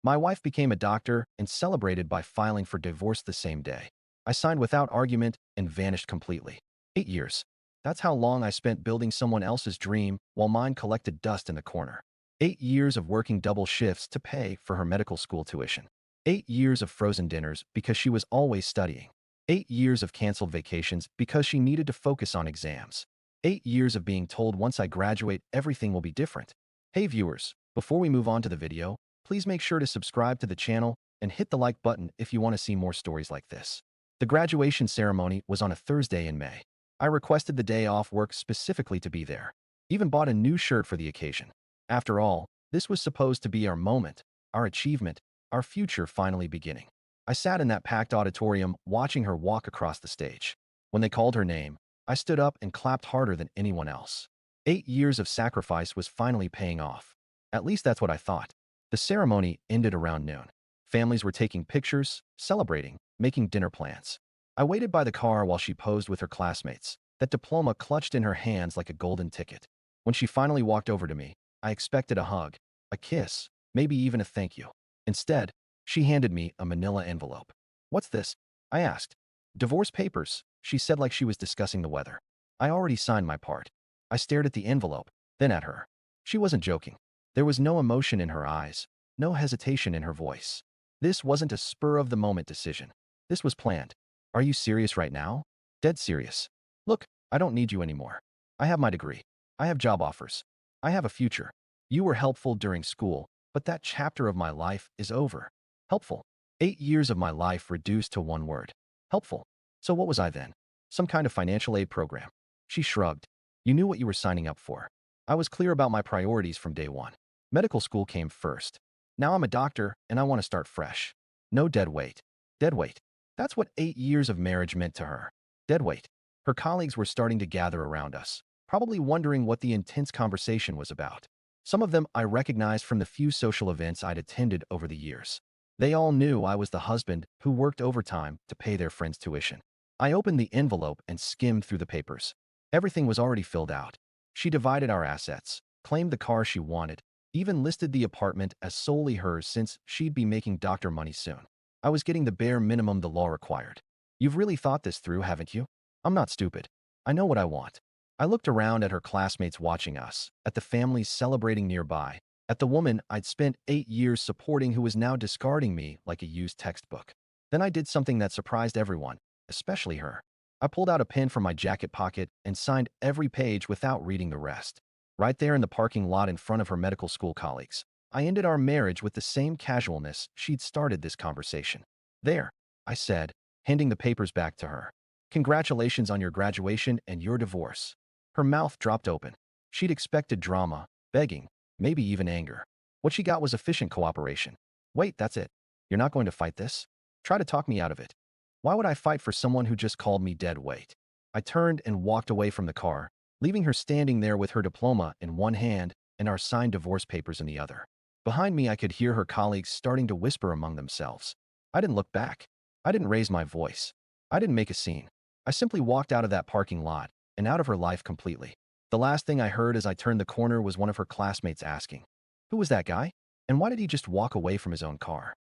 My wife became a doctor and celebrated by filing for divorce the same day. I signed without argument and vanished completely. 8 years. That's how long I spent building someone else's dream while mine collected dust in the corner. 8 years of working double shifts to pay for her medical school tuition. 8 years of frozen dinners because she was always studying. 8 years of canceled vacations because she needed to focus on exams. 8 years of being told once I graduate everything will be different. Hey viewers, before we move on to the video, please make sure to subscribe to the channel and hit the like button if you want to see more stories like this. The graduation ceremony was on a Thursday in May. I requested the day off work specifically to be there. Even bought a new shirt for the occasion. After all, this was supposed to be our moment, our achievement, our future finally beginning. I sat in that packed auditorium watching her walk across the stage. When they called her name, I stood up and clapped harder than anyone else. 8 years of sacrifice was finally paying off. At least that's what I thought. The ceremony ended around noon. Families were taking pictures, celebrating, making dinner plans. I waited by the car while she posed with her classmates, that diploma clutched in her hands like a golden ticket. When she finally walked over to me, I expected a hug, a kiss, maybe even a thank you. Instead, she handed me a manila envelope. "What's this?" I asked. "Divorce papers," she said like she was discussing the weather. I already signed my part. I stared at the envelope, then at her. She wasn't joking. There was no emotion in her eyes, no hesitation in her voice. This wasn't a spur-of-the-moment decision. This was planned. "Are you serious right now?" "Dead serious. Look, I don't need you anymore. I have my degree. I have job offers. I have a future. You were helpful during school, but that chapter of my life is over." Helpful. 8 years of my life reduced to one word. Helpful. So what was I then? Some kind of financial aid program? She shrugged. "You knew what you were signing up for." I was clear about my priorities from day one. Medical school came first. Now I'm a doctor and I want to start fresh. No dead weight. Dead weight. That's what 8 years of marriage meant to her. Dead weight. Her colleagues were starting to gather around us, probably wondering what the intense conversation was about. Some of them I recognized from the few social events I'd attended over the years. They all knew I was the husband who worked overtime to pay their friends' tuition. I opened the envelope and skimmed through the papers. Everything was already filled out. She divided our assets, claimed the car she wanted, even listed the apartment as solely hers since she'd be making doctor money soon. I was getting the bare minimum the law required. "You've really thought this through, haven't you?" "I'm not stupid. I know what I want." I looked around at her classmates watching us, at the families celebrating nearby, at the woman I'd spent 8 years supporting who was now discarding me like a used textbook. Then I did something that surprised everyone, especially her. I pulled out a pen from my jacket pocket and signed every page without reading the rest. Right there in the parking lot in front of her medical school colleagues. I ended our marriage with the same casualness she'd started this conversation. "There," I said, handing the papers back to her. "Congratulations on your graduation and your divorce." Her mouth dropped open. She'd expected drama, begging, maybe even anger. What she got was efficient cooperation. "Wait, that's it. You're not going to fight this? Try to talk me out of it." Why would I fight for someone who just called me dead weight? I turned and walked away from the car, leaving her standing there with her diploma in one hand and our signed divorce papers in the other. Behind me, I could hear her colleagues starting to whisper among themselves. I didn't look back. I didn't raise my voice. I didn't make a scene. I simply walked out of that parking lot and out of her life completely. The last thing I heard as I turned the corner was one of her classmates asking, "Who was that guy? And why did he just walk away from his own car?"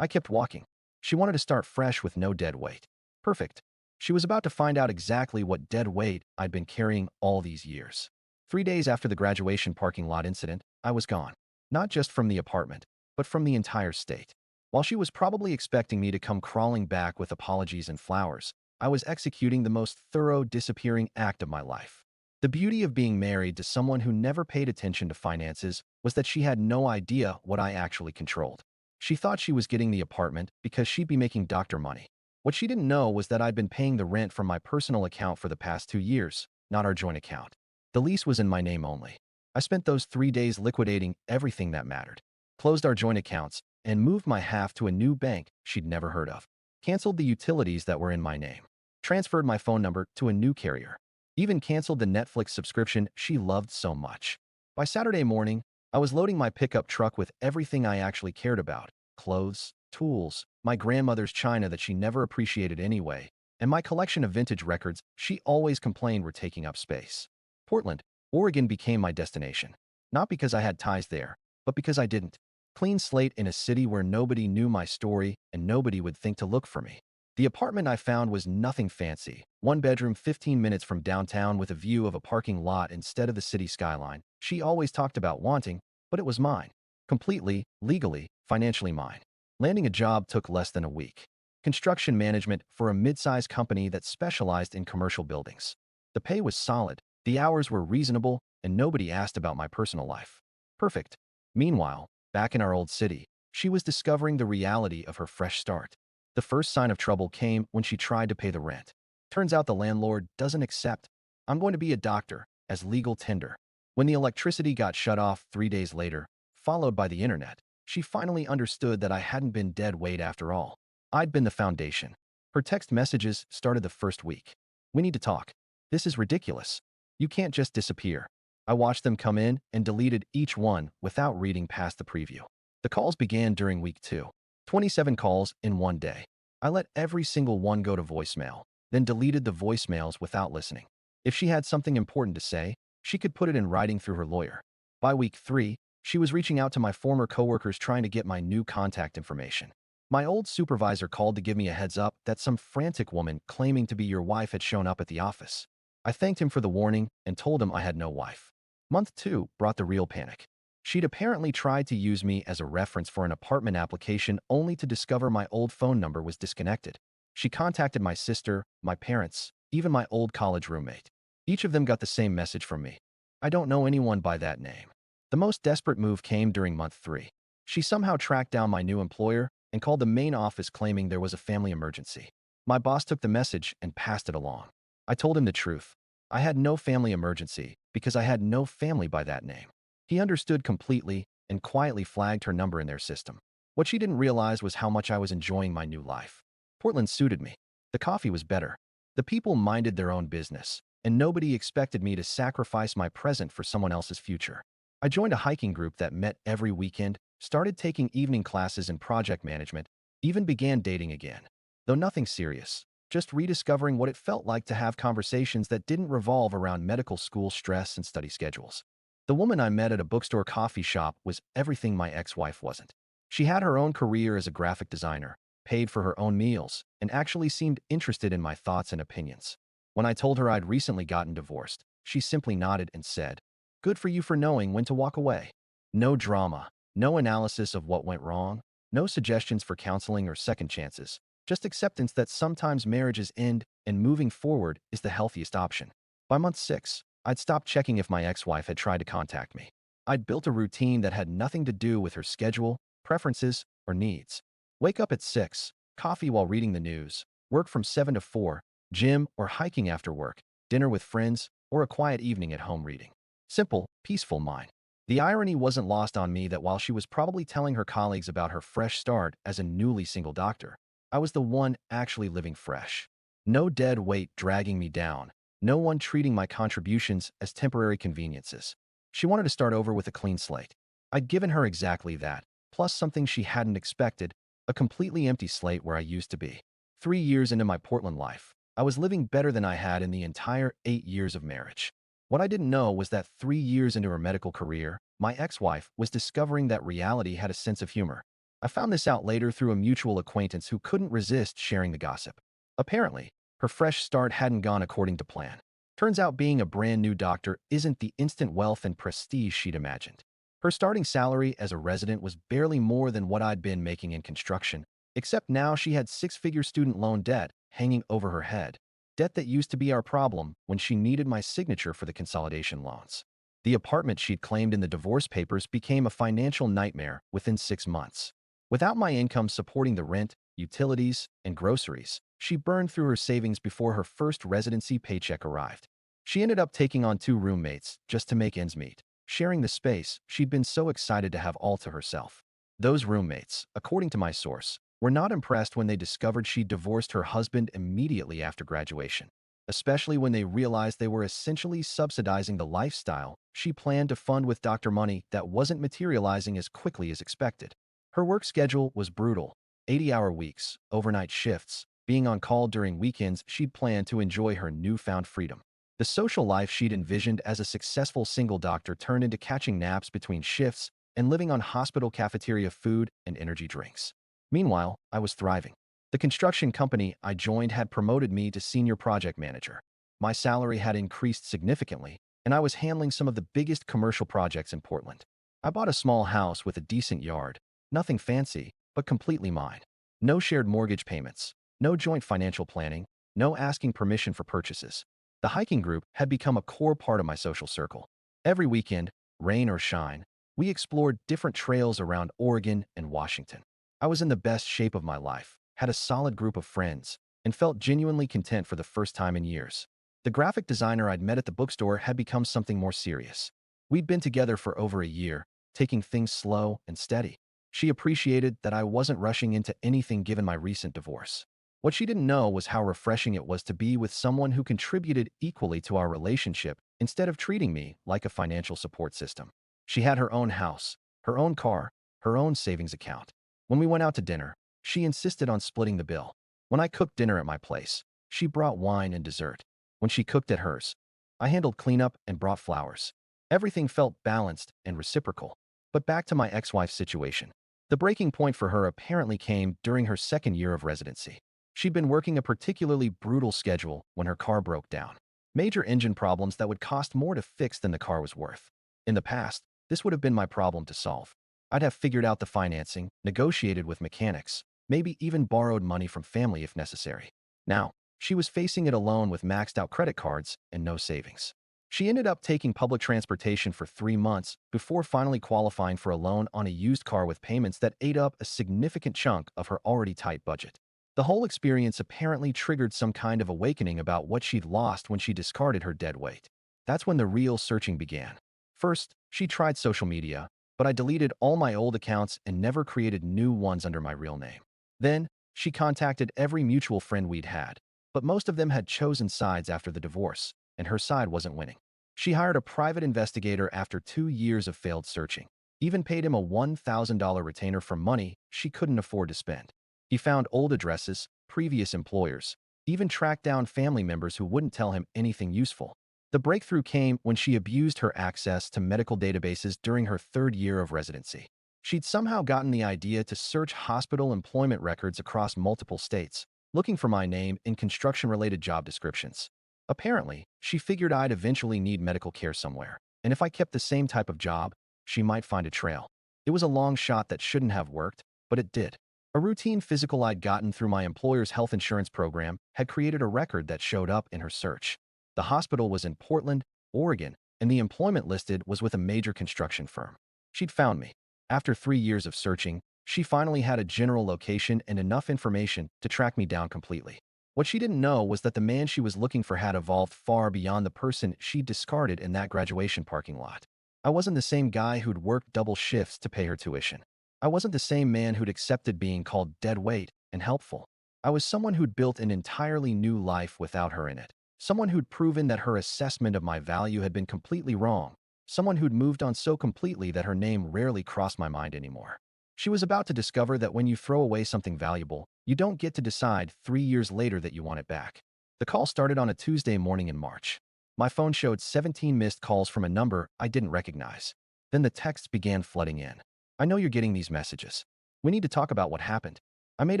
I kept walking. She wanted to start fresh with no dead weight. Perfect. She was about to find out exactly what dead weight I'd been carrying all these years. 3 days after the graduation parking lot incident, I was gone. Not just from the apartment, but from the entire state. While she was probably expecting me to come crawling back with apologies and flowers, I was executing the most thorough disappearing act of my life. The beauty of being married to someone who never paid attention to finances was that she had no idea what I actually controlled. She thought she was getting the apartment because she'd be making doctor money. What she didn't know was that I'd been paying the rent from my personal account for the past 2 years, not our joint account. The lease was in my name only. I spent those 3 days liquidating everything that mattered, closed our joint accounts, and moved my half to a new bank she'd never heard of, canceled the utilities that were in my name, transferred my phone number to a new carrier, even canceled the Netflix subscription she loved so much. By Saturday morning, I was loading my pickup truck with everything I actually cared about: clothes, tools, my grandmother's china that she never appreciated anyway, and my collection of vintage records she always complained were taking up space. Portland, Oregon became my destination. Not because I had ties there, but because I didn't. Clean slate in a city where nobody knew my story and nobody would think to look for me. The apartment I found was nothing fancy. One bedroom, 15 minutes from downtown with a view of a parking lot instead of the city skyline. She always talked about wanting, but it was mine. Completely, legally, financially mine. Landing a job took less than a week. Construction management for a mid-sized company that specialized in commercial buildings. The pay was solid, the hours were reasonable, and nobody asked about my personal life. Perfect. Meanwhile, back in our old city, she was discovering the reality of her fresh start. The first sign of trouble came when she tried to pay the rent. Turns out the landlord doesn't accept. I'm going to be a doctor, as legal tender. When the electricity got shut off 3 days later, followed by the internet, she finally understood that I hadn't been dead weight after all. I'd been the foundation. Her text messages started the first week. We need to talk. This is ridiculous. You can't just disappear. I watched them come in and deleted each one without reading past the preview. The calls began during week 2. 27 calls in one day. I let every single one go to voicemail, then deleted the voicemails without listening. If she had something important to say, she could put it in writing through her lawyer. By week 3, she was reaching out to my former coworkers trying to get my new contact information. My old supervisor called to give me a heads up that some frantic woman claiming to be your wife had shown up at the office. I thanked him for the warning and told him I had no wife. Month 2 brought the real panic. She'd apparently tried to use me as a reference for an apartment application only to discover my old phone number was disconnected. She contacted my sister, my parents, even my old college roommate. Each of them got the same message from me. I don't know anyone by that name. The most desperate move came during month 3. She somehow tracked down my new employer and called the main office claiming there was a family emergency. My boss took the message and passed it along. I told him the truth. I had no family emergency because I had no family by that name. He understood completely and quietly flagged her number in their system. What she didn't realize was how much I was enjoying my new life. Portland suited me. The coffee was better. The people minded their own business, and nobody expected me to sacrifice my present for someone else's future. I joined a hiking group that met every weekend, started taking evening classes in project management, even began dating again. Though nothing serious, just rediscovering what it felt like to have conversations that didn't revolve around medical school stress and study schedules. The woman I met at a bookstore coffee shop was everything my ex-wife wasn't. She had her own career as a graphic designer, paid for her own meals, and actually seemed interested in my thoughts and opinions. When I told her I'd recently gotten divorced, she simply nodded and said, "Good for you for knowing when to walk away." No drama, no analysis of what went wrong, no suggestions for counseling or second chances, just acceptance that sometimes marriages end and moving forward is the healthiest option. By month 6, I'd stopped checking if my ex-wife had tried to contact me. I'd built a routine that had nothing to do with her schedule, preferences, or needs. Wake up at 6, coffee while reading the news, work from 7 to 4, gym or hiking after work, dinner with friends, or a quiet evening at home reading. Simple, peaceful mind. The irony wasn't lost on me that while she was probably telling her colleagues about her fresh start as a newly single doctor, I was the one actually living fresh. No dead weight dragging me down. No one treating my contributions as temporary conveniences. She wanted to start over with a clean slate. I'd given her exactly that, plus something she hadn't expected, a completely empty slate where I used to be. 3 years into my Portland life, I was living better than I had in the entire 8 years of marriage. What I didn't know was that 3 years into her medical career, my ex-wife was discovering that reality had a sense of humor. I found this out later through a mutual acquaintance who couldn't resist sharing the gossip. Apparently, her fresh start hadn't gone according to plan. Turns out being a brand new doctor isn't the instant wealth and prestige she'd imagined. Her starting salary as a resident was barely more than what I'd been making in construction, except now she had six-figure student loan debt hanging over her head. Debt that used to be our problem when she needed my signature for the consolidation loans. The apartment she'd claimed in the divorce papers became a financial nightmare within 6 months. Without my income supporting the rent, utilities, and groceries, she burned through her savings before her first residency paycheck arrived. She ended up taking on 2 roommates just to make ends meet, sharing the space she'd been so excited to have all to herself. Those roommates, according to my source, were not impressed when they discovered she'd divorced her husband immediately after graduation, especially when they realized they were essentially subsidizing the lifestyle she planned to fund with doctor money that wasn't materializing as quickly as expected. Her work schedule was brutal, 80-hour weeks, overnight shifts, being on call during weekends she'd planned to enjoy her newfound freedom. The social life she'd envisioned as a successful single doctor turned into catching naps between shifts and living on hospital cafeteria food and energy drinks. Meanwhile, I was thriving. The construction company I joined had promoted me to senior project manager. My salary had increased significantly, and I was handling some of the biggest commercial projects in Portland. I bought a small house with a decent yard, nothing fancy, but completely mine. No shared mortgage payments, no joint financial planning, no asking permission for purchases. The hiking group had become a core part of my social circle. Every weekend, rain or shine, we explored different trails around Oregon and Washington. I was in the best shape of my life, had a solid group of friends, and felt genuinely content for the first time in years. The graphic designer I'd met at the bookstore had become something more serious. We'd been together for over a year, taking things slow and steady. She appreciated that I wasn't rushing into anything given my recent divorce. What she didn't know was how refreshing it was to be with someone who contributed equally to our relationship instead of treating me like a financial support system. She had her own house, her own car, her own savings account. When we went out to dinner, she insisted on splitting the bill. When I cooked dinner at my place, she brought wine and dessert. When she cooked at hers, I handled cleanup and brought flowers. Everything felt balanced and reciprocal. But back to my ex-wife's situation. The breaking point for her apparently came during her second year of residency. She'd been working a particularly brutal schedule when her car broke down. Major engine problems that would cost more to fix than the car was worth. In the past, this would have been my problem to solve. I'd have figured out the financing, negotiated with mechanics, maybe even borrowed money from family if necessary. Now, she was facing it alone with maxed out credit cards and no savings. She ended up taking public transportation for 3 months before finally qualifying for a loan on a used car with payments that ate up a significant chunk of her already tight budget. The whole experience apparently triggered some kind of awakening about what she'd lost when she discarded her dead weight. That's when the real searching began. First, she tried social media, but I deleted all my old accounts and never created new ones under my real name. Then, she contacted every mutual friend we'd had, but most of them had chosen sides after the divorce, and her side wasn't winning. She hired a private investigator after 2 years of failed searching, even paid him a $1,000 retainer for money she couldn't afford to spend. He found old addresses, previous employers, even tracked down family members who wouldn't tell him anything useful. The breakthrough came when she abused her access to medical databases during her third year of residency. She'd somehow gotten the idea to search hospital employment records across multiple states, looking for my name in construction-related job descriptions. Apparently, she figured I'd eventually need medical care somewhere, and if I kept the same type of job, she might find a trail. It was a long shot that shouldn't have worked, but it did. A routine physical I'd gotten through my employer's health insurance program had created a record that showed up in her search. The hospital was in Portland, Oregon, and the employment listed was with a major construction firm. She'd found me. After 3 years of searching, she finally had a general location and enough information to track me down completely. What she didn't know was that the man she was looking for had evolved far beyond the person she'd discarded in that graduation parking lot. I wasn't the same guy who'd worked double shifts to pay her tuition. I wasn't the same man who'd accepted being called dead weight and helpful. I was someone who'd built an entirely new life without her in it. Someone who'd proven that her assessment of my value had been completely wrong. Someone who'd moved on so completely that her name rarely crossed my mind anymore. She was about to discover that when you throw away something valuable, you don't get to decide 3 years later that you want it back. The call started on a Tuesday morning in March. My phone showed 17 missed calls from a number I didn't recognize. Then the texts began flooding in. I know you're getting these messages. We need to talk about what happened. I made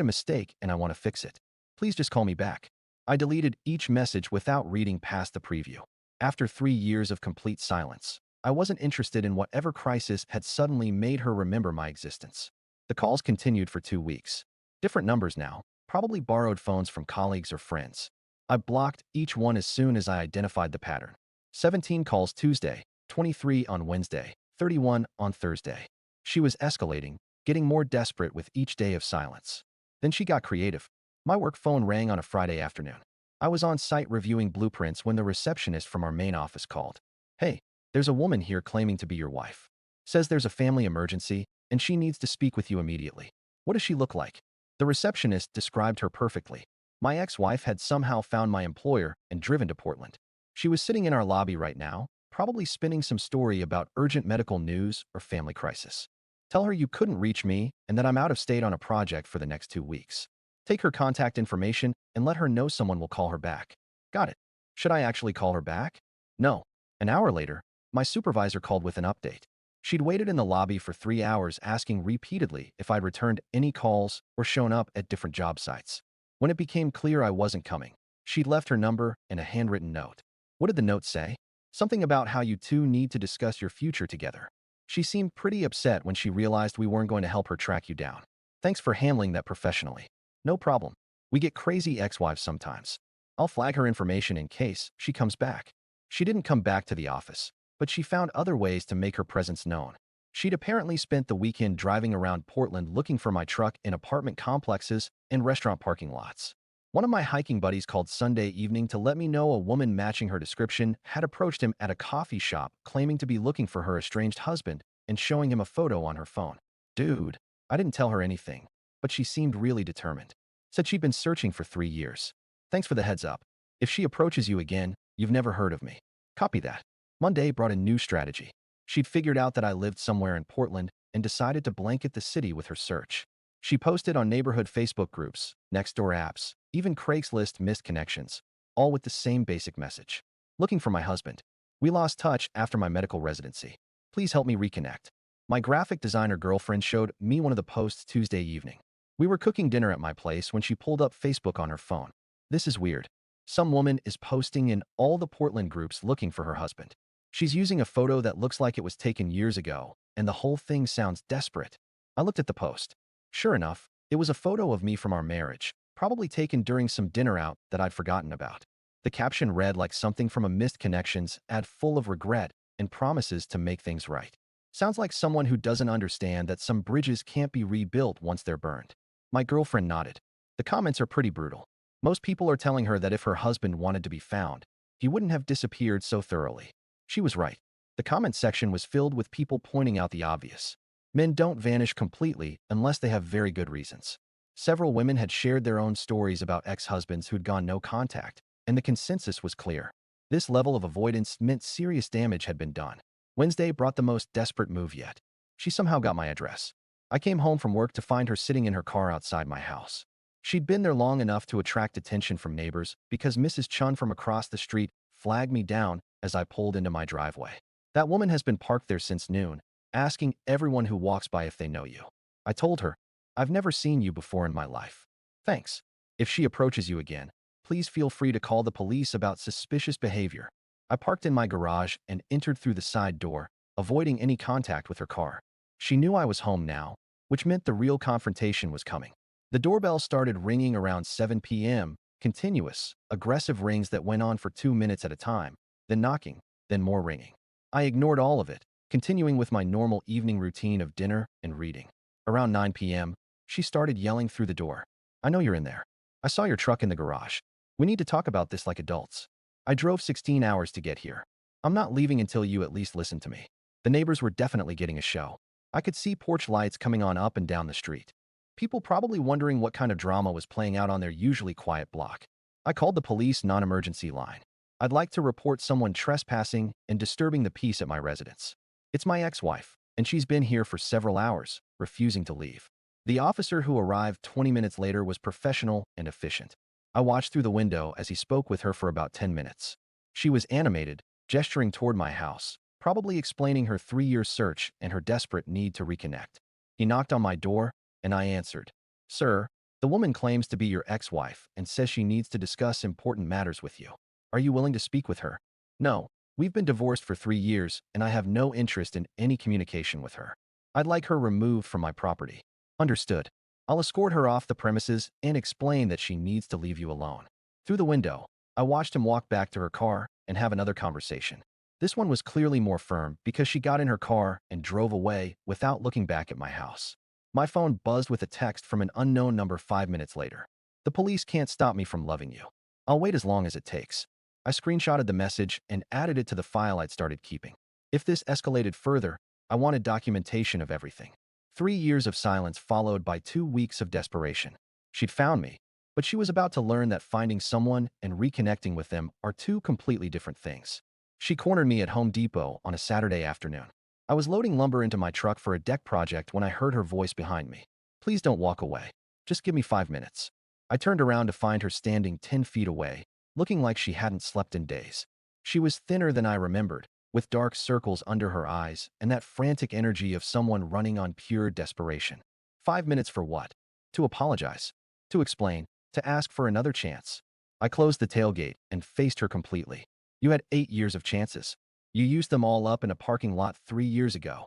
a mistake and I want to fix it. Please just call me back. I deleted each message without reading past the preview. After 3 years of complete silence, I wasn't interested in whatever crisis had suddenly made her remember my existence. The calls continued for 2 weeks. Different numbers now, probably borrowed phones from colleagues or friends. I blocked each one as soon as I identified the pattern. 17 calls Tuesday, 23 on Wednesday, 31 on Thursday. She was escalating, getting more desperate with each day of silence. Then she got creative. My work phone rang on a Friday afternoon. I was on site reviewing blueprints when the receptionist from our main office called. Hey, there's a woman here claiming to be your wife. Says there's a family emergency and she needs to speak with you immediately. What does she look like? The receptionist described her perfectly. My ex-wife had somehow found my employer and driven to Portland. She was sitting in our lobby right now, probably spinning some story about urgent medical news or family crisis. Tell her you couldn't reach me and that I'm out of state on a project for the next 2 weeks. Take her contact information and let her know someone will call her back. Got it. Should I actually call her back? No. An hour later, my supervisor called with an update. She'd waited in the lobby for 3 hours asking repeatedly if I'd returned any calls or shown up at different job sites. When it became clear I wasn't coming, she'd left her number and a handwritten note. What did the note say? Something about how you two need to discuss your future together. She seemed pretty upset when she realized we weren't going to help her track you down. Thanks for handling that professionally. No problem. We get crazy ex-wives sometimes. I'll flag her information in case she comes back. She didn't come back to the office, but she found other ways to make her presence known. She'd apparently spent the weekend driving around Portland looking for my truck in apartment complexes and restaurant parking lots. One of my hiking buddies called Sunday evening to let me know a woman matching her description had approached him at a coffee shop claiming to be looking for her estranged husband and showing him a photo on her phone. Dude, I didn't tell her anything, but she seemed really determined. Said she'd been searching for 3 years. Thanks for the heads up. If she approaches you again, you've never heard of me. Copy that. Monday brought a new strategy. She'd figured out that I lived somewhere in Portland and decided to blanket the city with her search. She posted on neighborhood Facebook groups, Nextdoor apps, even Craigslist missed connections, all with the same basic message. Looking for my husband. We lost touch after my medical residency. Please help me reconnect. My graphic designer girlfriend showed me one of the posts Tuesday evening. We were cooking dinner at my place when she pulled up Facebook on her phone. This is weird. Some woman is posting in all the Portland groups looking for her husband. She's using a photo that looks like it was taken years ago, and the whole thing sounds desperate. I looked at the post. Sure enough, it was a photo of me from our marriage, probably taken during some dinner out that I'd forgotten about. The caption read like something from a missed connections ad full of regret and promises to make things right. Sounds like someone who doesn't understand that some bridges can't be rebuilt once they're burned. My girlfriend nodded. The comments are pretty brutal. Most people are telling her that if her husband wanted to be found, he wouldn't have disappeared so thoroughly. She was right. The comment section was filled with people pointing out the obvious. Men don't vanish completely unless they have very good reasons. Several women had shared their own stories about ex-husbands who'd gone no contact, and the consensus was clear. This level of avoidance meant serious damage had been done. Wednesday brought the most desperate move yet. She somehow got my address. I came home from work to find her sitting in her car outside my house. She'd been there long enough to attract attention from neighbors because Mrs. Chun from across the street flagged me down as I pulled into my driveway. That woman has been parked there since noon, asking everyone who walks by if they know you. I told her, I've never seen you before in my life. Thanks. If she approaches you again, please feel free to call the police about suspicious behavior. I parked in my garage and entered through the side door, avoiding any contact with her car. She knew I was home now, which meant the real confrontation was coming. The doorbell started ringing around 7 p.m., continuous, aggressive rings that went on for 2 minutes at a time, then knocking, then more ringing. I ignored all of it, continuing with my normal evening routine of dinner and reading. Around 9 p.m., she started yelling through the door. I know you're in there. I saw your truck in the garage. We need to talk about this like adults. I drove 16 hours to get here. I'm not leaving until you at least listen to me. The neighbors were definitely getting a show. I could see porch lights coming on up and down the street. People probably wondering what kind of drama was playing out on their usually quiet block. I called the police non-emergency line. I'd like to report someone trespassing and disturbing the peace at my residence. It's my ex-wife, and she's been here for several hours, refusing to leave. The officer who arrived 20 minutes later was professional and efficient. I watched through the window as he spoke with her for about 10 minutes. She was animated, gesturing toward my house, probably explaining her 3-year search and her desperate need to reconnect. He knocked on my door, and I answered. Sir, the woman claims to be your ex-wife and says she needs to discuss important matters with you. Are you willing to speak with her? No, we've been divorced for 3 years, and I have no interest in any communication with her. I'd like her removed from my property. Understood. I'll escort her off the premises and explain that she needs to leave you alone. Through the window, I watched him walk back to her car and have another conversation. This one was clearly more firm because she got in her car and drove away without looking back at my house. My phone buzzed with a text from an unknown number 5 minutes later. The police can't stop me from loving you. I'll wait as long as it takes. I screenshotted the message and added it to the file I'd started keeping. If this escalated further, I wanted documentation of everything. 3 years of silence followed by 2 weeks of desperation. She'd found me, but she was about to learn that finding someone and reconnecting with them are 2 completely different things. She cornered me at Home Depot on a Saturday afternoon. I was loading lumber into my truck for a deck project when I heard her voice behind me. Please don't walk away. Just give me 5 minutes. I turned around to find her standing 10 feet away, looking like she hadn't slept in days. She was thinner than I remembered, with dark circles under her eyes and that frantic energy of someone running on pure desperation. 5 minutes for what? To apologize, to explain, to ask for another chance. I closed the tailgate and faced her completely. You had 8 years of chances. You used them all up in a parking lot 3 years ago.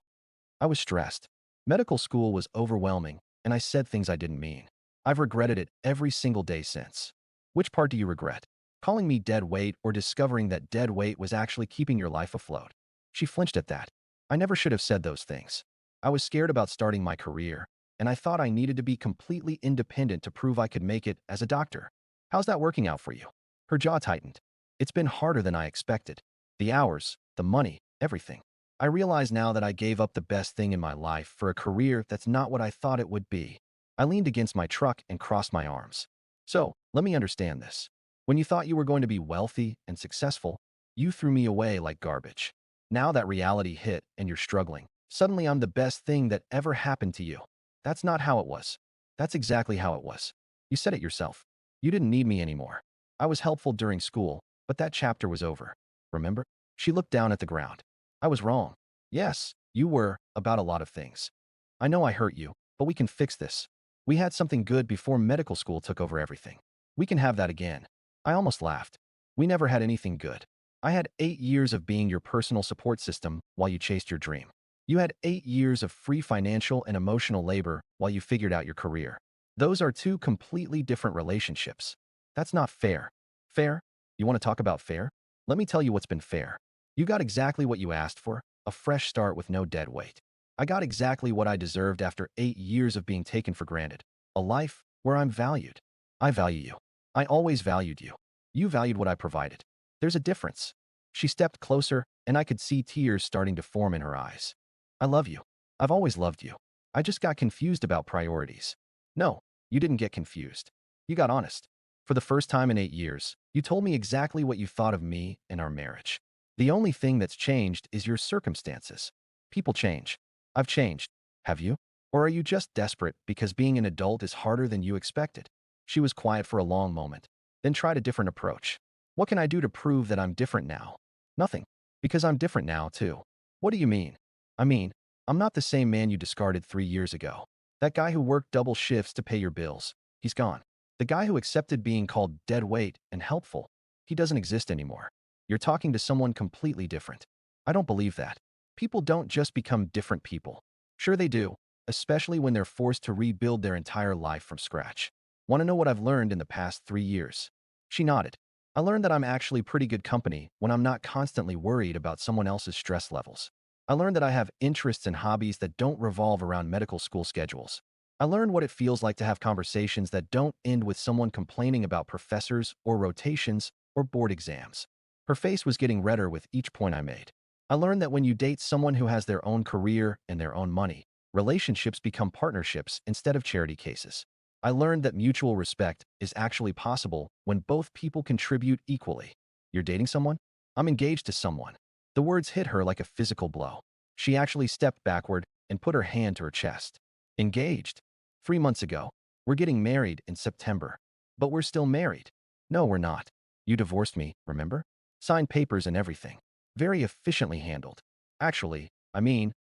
I was stressed. Medical school was overwhelming, and I said things I didn't mean. I've regretted it every single day since. Which part do you regret? Calling me dead weight or discovering that dead weight was actually keeping your life afloat? She flinched at that. I never should have said those things. I was scared about starting my career, and I thought I needed to be completely independent to prove I could make it as a doctor. How's that working out for you? Her jaw tightened. It's been harder than I expected. The hours, the money, everything. I realize now that I gave up the best thing in my life for a career that's not what I thought it would be. I leaned against my truck and crossed my arms. So, let me understand this. When you thought you were going to be wealthy and successful, you threw me away like garbage. Now that reality hit and you're struggling, suddenly I'm the best thing that ever happened to you. That's not how it was. That's exactly how it was. You said it yourself. You didn't need me anymore. I was helpful during school, but that chapter was over. Remember? She looked down at the ground. I was wrong. Yes, you were, about a lot of things. I know I hurt you, but we can fix this. We had something good before medical school took over everything. We can have that again. I almost laughed. We never had anything good. I had 8 years of being your personal support system while you chased your dream. You had 8 years of free financial and emotional labor while you figured out your career. Those are two completely different relationships. That's not fair. Fair? You want to talk about fair? Let me tell you what's been fair. You got exactly what you asked for, a fresh start with no dead weight. I got exactly what I deserved after 8 years of being taken for granted. A life where I'm valued. I value you. I always valued you. You valued what I provided. There's a difference. She stepped closer, and I could see tears starting to form in her eyes. I love you. I've always loved you. I just got confused about priorities. No, you didn't get confused. You got honest. For the first time in 8 years, you told me exactly what you thought of me and our marriage. The only thing that's changed is your circumstances. People change. I've changed. Have you? Or are you just desperate because being an adult is harder than you expected? She was quiet for a long moment, then tried a different approach. What can I do to prove that I'm different now? Nothing. Because I'm different now, too. What do you mean? I mean, I'm not the same man you discarded 3 years ago. That guy who worked double shifts to pay your bills. He's gone. The guy who accepted being called dead weight and helpful. He doesn't exist anymore. You're talking to someone completely different. I don't believe that. People don't just become different people. Sure they do, especially when they're forced to rebuild their entire life from scratch. Want to know what I've learned in the past 3 years? She nodded. I learned that I'm actually pretty good company when I'm not constantly worried about someone else's stress levels. I learned that I have interests and hobbies that don't revolve around medical school schedules. I learned what it feels like to have conversations that don't end with someone complaining about professors or rotations or board exams. Her face was getting redder with each point I made. I learned that when you date someone who has their own career and their own money, relationships become partnerships instead of charity cases. I learned that mutual respect is actually possible when both people contribute equally. You're dating someone? I'm engaged to someone. The words hit her like a physical blow. She actually stepped backward and put her hand to her chest. Engaged? 3 months ago. We're getting married in September. But we're still married. No, we're not. You divorced me, remember? Signed papers and everything. Very efficiently handled. Actually,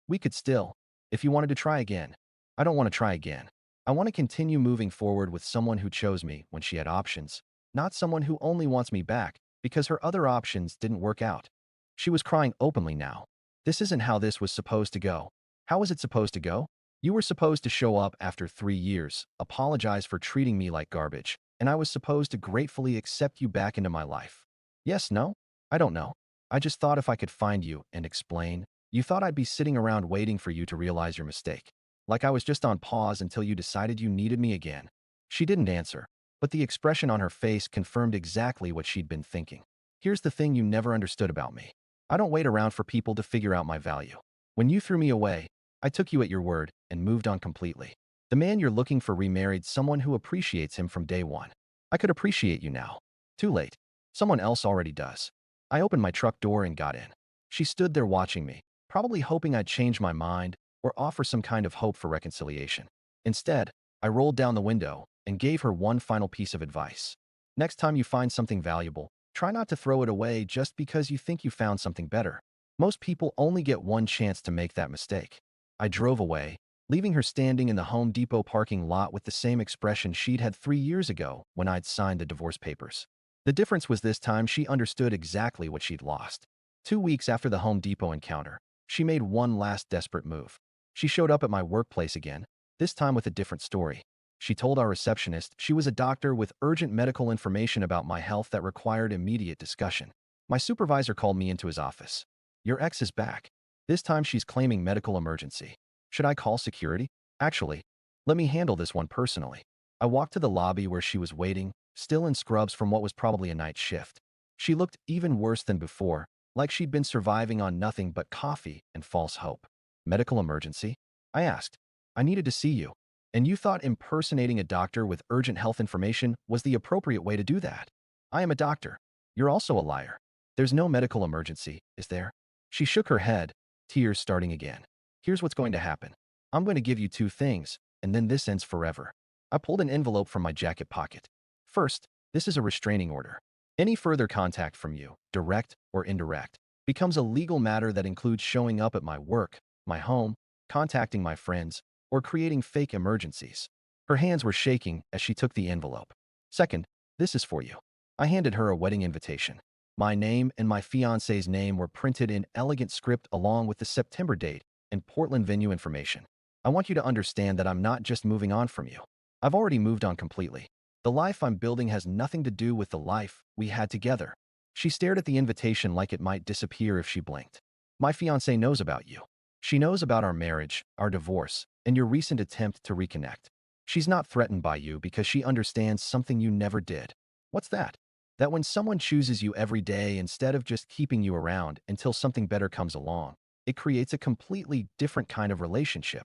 we could still, if you wanted to try again. I don't want to try again. I want to continue moving forward with someone who chose me when she had options, not someone who only wants me back because her other options didn't work out. She was crying openly now. This isn't how this was supposed to go. How was it supposed to go? You were supposed to show up after 3 years, apologize for treating me like garbage, and I was supposed to gratefully accept you back into my life. Yes, no? I don't know. I just thought if I could find you and explain, you thought I'd be sitting around waiting for you to realize your mistake. Like I was just on pause until you decided you needed me again. She didn't answer, but the expression on her face confirmed exactly what she'd been thinking. Here's the thing you never understood about me. I don't wait around for people to figure out my value. When you threw me away, I took you at your word and moved on completely. The man you're looking for remarried someone who appreciates him from day one. I could appreciate you now. Too late. Someone else already does. I opened my truck door and got in. She stood there watching me, probably hoping I'd change my mind or offer some kind of hope for reconciliation. Instead, I rolled down the window and gave her one final piece of advice. Next time you find something valuable, try not to throw it away just because you think you found something better. Most people only get one chance to make that mistake. I drove away, leaving her standing in the Home Depot parking lot with the same expression she'd had 3 years ago when I'd signed the divorce papers. The difference was this time she understood exactly what she'd lost. 2 weeks after the Home Depot encounter, she made one last desperate move. She showed up at my workplace again, this time with a different story. She told our receptionist she was a doctor with urgent medical information about my health that required immediate discussion. My supervisor called me into his office. Your ex is back. This time she's claiming medical emergency. Should I call security? Actually, let me handle this one personally. I walked to the lobby where she was waiting, still in scrubs from what was probably a night shift. She looked even worse than before, like she'd been surviving on nothing but coffee and false hope. Medical emergency? I asked. I needed to see you. And you thought impersonating a doctor with urgent health information was the appropriate way to do that? I am a doctor. You're also a liar. There's no medical emergency, is there? She shook her head, tears starting again. Here's what's going to happen. I'm going to give you two things, and then this ends forever. I pulled an envelope from my jacket pocket. First, this is a restraining order. Any further contact from you, direct or indirect, becomes a legal matter that includes showing up at my work, my home, contacting my friends, or creating fake emergencies. Her hands were shaking as she took the envelope. Second, this is for you. I handed her a wedding invitation. My name and my fiancé's name were printed in elegant script along with the September date and Portland venue information. I want you to understand that I'm not just moving on from you. I've already moved on completely. The life I'm building has nothing to do with the life we had together. She stared at the invitation like it might disappear if she blinked. My fiancé knows about you. She knows about our marriage, our divorce, and your recent attempt to reconnect. She's not threatened by you because she understands something you never did. What's that? That when someone chooses you every day instead of just keeping you around until something better comes along, it creates a completely different kind of relationship.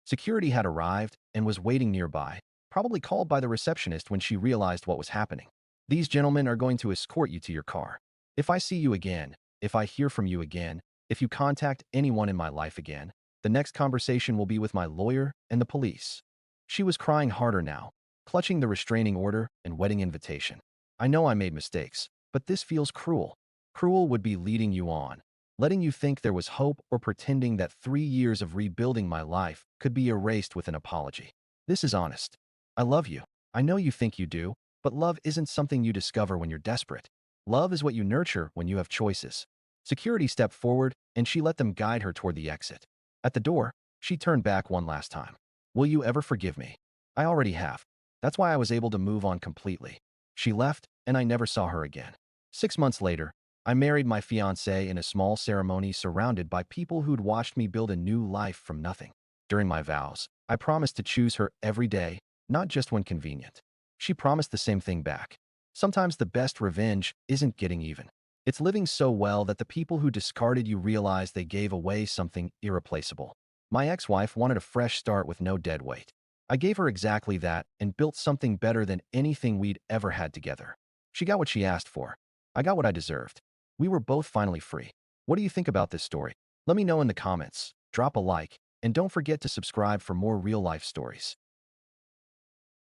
Security had arrived and was waiting nearby, probably called by the receptionist when she realized what was happening. These gentlemen are going to escort you to your car. If I see you again, if I hear from you again, if you contact anyone in my life again, the next conversation will be with my lawyer and the police. She was crying harder now, clutching the restraining order and wedding invitation. I know I made mistakes, but this feels cruel. Cruel would be leading you on, letting you think there was hope, or pretending that 3 years of rebuilding my life could be erased with an apology. This is honest. I love you. I know you think you do, but love isn't something you discover when you're desperate. Love is what you nurture when you have choices. Security stepped forward, and she let them guide her toward the exit. At the door, she turned back one last time. Will you ever forgive me? I already have. That's why I was able to move on completely. She left, and I never saw her again. 6 months later, I married my fiancée in a small ceremony surrounded by people who'd watched me build a new life from nothing. During my vows, I promised to choose her every day, not just when convenient. She promised the same thing back. Sometimes the best revenge isn't getting even. It's living so well that the people who discarded you realize they gave away something irreplaceable. My ex-wife wanted a fresh start with no dead weight. I gave her exactly that and built something better than anything we'd ever had together. She got what she asked for. I got what I deserved. We were both finally free. What do you think about this story? Let me know in the comments, drop a like, and don't forget to subscribe for more real-life stories.